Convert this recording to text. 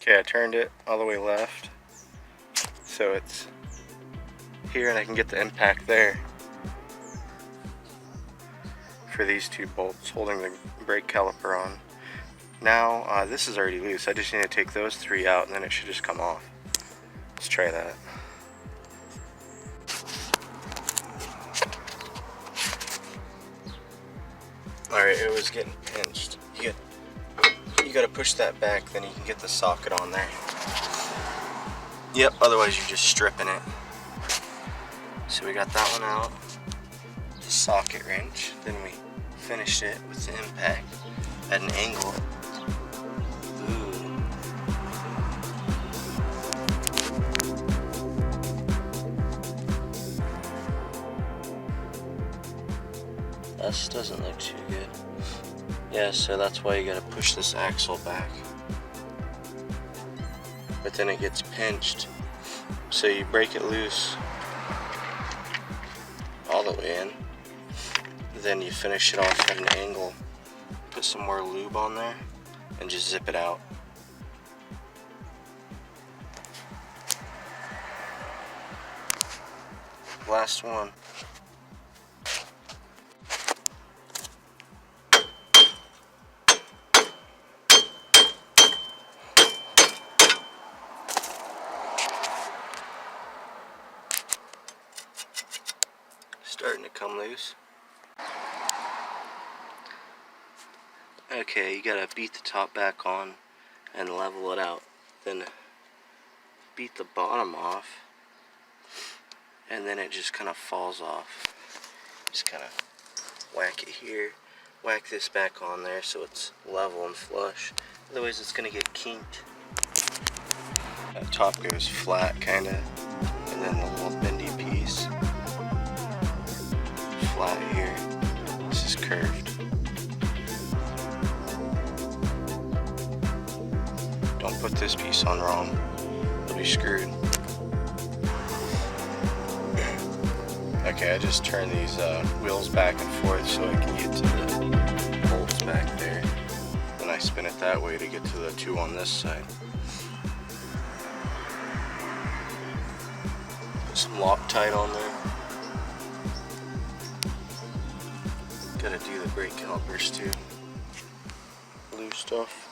Okay, I turned it all the way left, so it's here and I can get the impact there for these two bolts holding the brake caliper on. Now, this is already loose. I just need to take those three out and then it should just come off. Let's try that. Alright, it was getting pinched. You gotta push that back, then you can get the socket on there. Yep, otherwise you're just stripping it. So we got that one out. The socket wrench. Then we finished it with the impact at an angle. Ooh. This doesn't look too good. Yeah, so that's why you gotta push this axle back. But then it gets pinched. So you break it loose all the way in. Then you finish it off at an angle. Put some more lube on there and just zip it out. Last one. Starting to come loose. Okay, you gotta beat the top back on and level it out. Then beat the bottom off, and then it just kind of falls off. Just kind of whack it here, whack this back on there so it's level and flush. Otherwise it's gonna get kinked. That top goes flat kinda, and then the little bendy piece flat here. This is curved. Don't put this piece on wrong. You'll be screwed. Okay, I just turn these wheels back and forth so I can get to the bolts back there. Then I spin it that way to get to the two on this side. Put some Loctite on there. Gotta do the brake calipers too. Loose stuff.